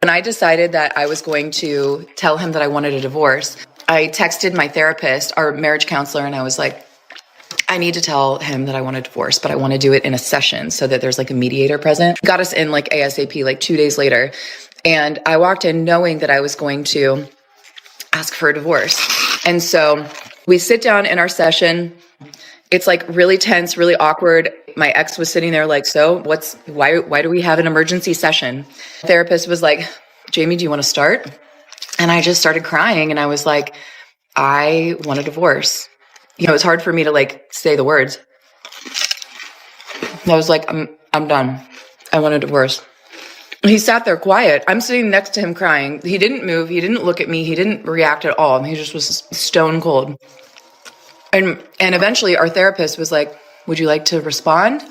When I decided that I was going to tell him that I wanted a divorce, I texted my therapist, our marriage counselor, and I was like, I need to tell him that I want a divorce, but I want to do it in a session so that there's like a mediator present. Got us in like ASAP, like 2 days later. And I walked in knowing that I was going to ask for a divorce. And so we sit down in our session. It's like really tense, really awkward. My ex was sitting there like, so why do we have an emergency session? The therapist was like, Jamie, do you want to start? And I just started crying. And I was like, I want a divorce. It's hard for me to like say the words. I was like, I'm done. I want a divorce. He sat there quiet. I'm sitting next to him crying. He didn't move. He didn't look at me. He didn't react at all. He just was stone cold. And eventually our therapist was like, would you like to respond?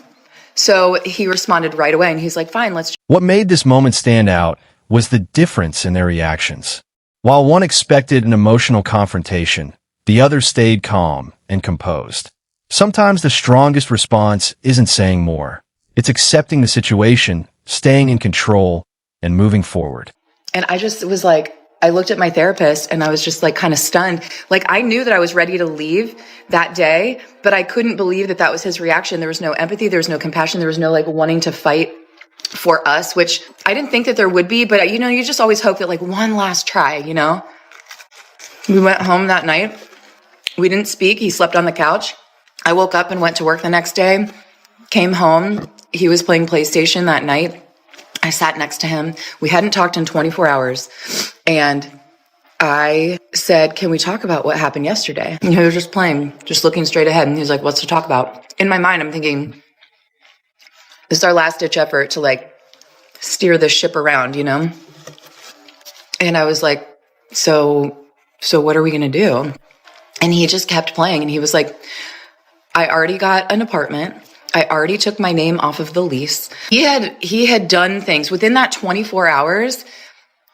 So he responded right away. And he's like, fine, let's. What made this moment stand out was the difference in their reactions. While one expected an emotional confrontation, the other stayed calm and composed. Sometimes the strongest response isn't saying more. It's accepting the situation, staying in control, and moving forward. And I just was like, I looked at my therapist and I was just like kind of stunned. Like I knew that I was ready to leave that day, but I couldn't believe that that was his reaction. There was no empathy. There was no compassion. There was no like wanting to fight for us, which I didn't think that there would be, but you just always hope that like one last try, We went home that night. We didn't speak. He slept on the couch. I woke up and went to work the next day, came home. He was playing PlayStation that night. I sat next to him. We hadn't talked in 24 hours. And I said, can we talk about what happened yesterday? And he was just playing, just looking straight ahead. And he was like, what's to talk about? In my mind, I'm thinking, this is our last ditch effort to like steer this ship around, And I was like, so what are we going to do? And he just kept playing. And he was like, I already got an apartment. I already took my name off of the lease. He had done things within that 24 hours.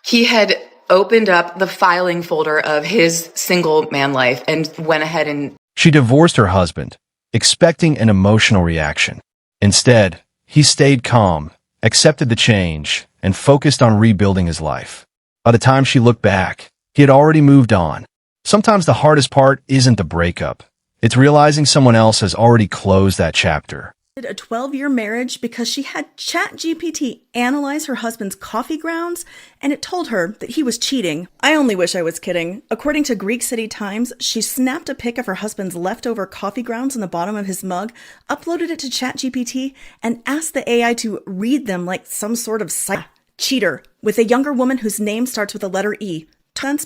He had opened up the filing folder of his single man life and went ahead and. She divorced her husband, expecting an emotional reaction. Instead, he stayed calm, accepted the change, and focused on rebuilding his life. By the time she looked back, he had already moved on. Sometimes the hardest part isn't the breakup. It's realizing someone else has already closed that chapter. A 12-year marriage because she had ChatGPT analyze her husband's coffee grounds, and it told her that he was cheating. I only wish I was kidding. According to Greek City Times, she snapped a pic of her husband's leftover coffee grounds in the bottom of his mug, uploaded it to ChatGPT, and asked the AI to read them like some sort of cheater, with a younger woman whose name starts with the letter E.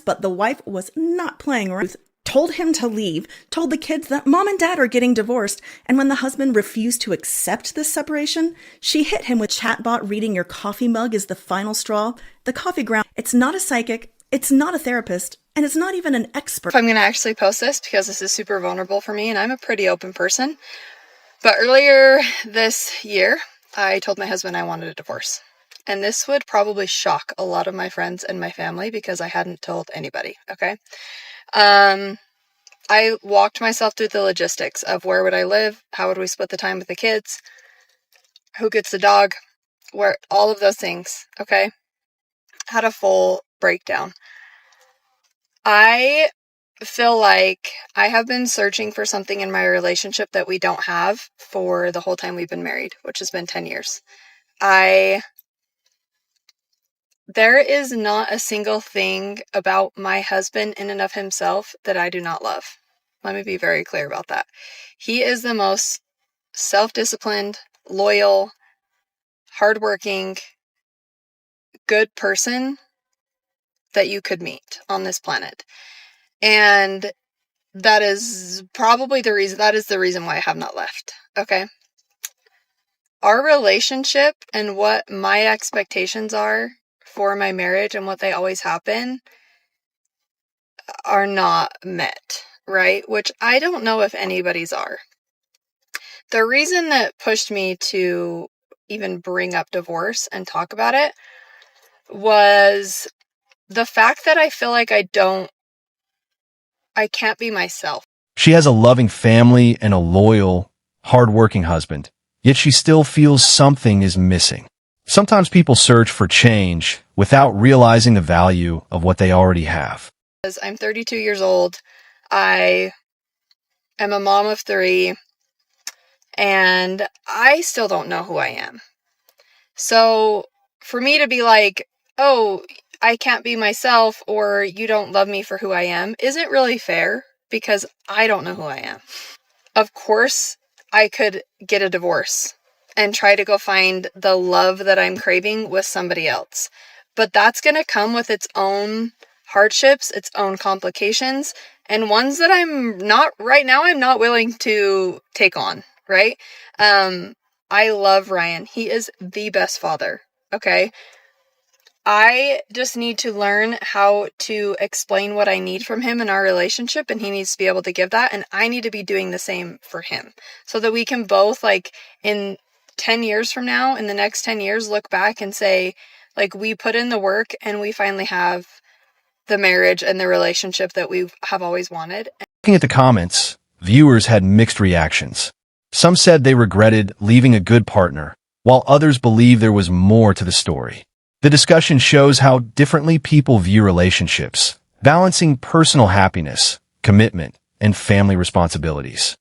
But the wife was not playing around. Told him to leave, told the kids that mom and dad are getting divorced, and when the husband refused to accept this separation, she hit him with chatbot reading your coffee mug is the final straw. The coffee ground, it's not a psychic, it's not a therapist, and it's not even an expert. I'm going to actually post this because this is super vulnerable for me, and I'm a pretty open person. But earlier this year, I told my husband I wanted a divorce. And this would probably shock a lot of my friends and my family because I hadn't told anybody, okay? I walked myself through the logistics of where would I live, how would we split the time with the kids, who gets the dog, where all of those things, okay? Had a full breakdown. I feel like I have been searching for something in my relationship that we don't have for the whole time we've been married, which has been 10 years. There is not a single thing about my husband in and of himself that I do not love. Let me be very clear about that. He is the most self-disciplined, loyal, hardworking, good person that you could meet on this planet. And that is probably the reason why I have not left. Okay? Our relationship and what my expectations are for my marriage and what they always happen are not met, right? Which I don't know if anybody's are. The reason that pushed me to even bring up divorce and talk about it was the fact that I feel like I can't be myself. She has a loving family and a loyal, hardworking husband, yet she still feels something is missing. Sometimes people search for change without realizing the value of what they already have. I'm 32 years old. I am a mom of 3, and I still don't know who I am. So for me to be like, oh, I can't be myself, or you don't love me for who I am, isn't really fair because I don't know who I am. Of course, I could get a divorce and try to go find the love that I'm craving with somebody else. But that's going to come with its own hardships, its own complications, and ones that I'm not willing to take on, right? I love Ryan. He is the best father, okay? I just need to learn how to explain what I need from him in our relationship, and he needs to be able to give that, and I need to be doing the same for him so that we can both, like, in 10 years from now, in the next 10 years, look back and say, like, we put in the work and we finally have the marriage and the relationship that we have always wanted. Looking at the comments, viewers had mixed reactions. Some said they regretted leaving a good partner, while others believed there was more to the story. The discussion shows how differently people view relationships, balancing personal happiness, commitment, and family responsibilities.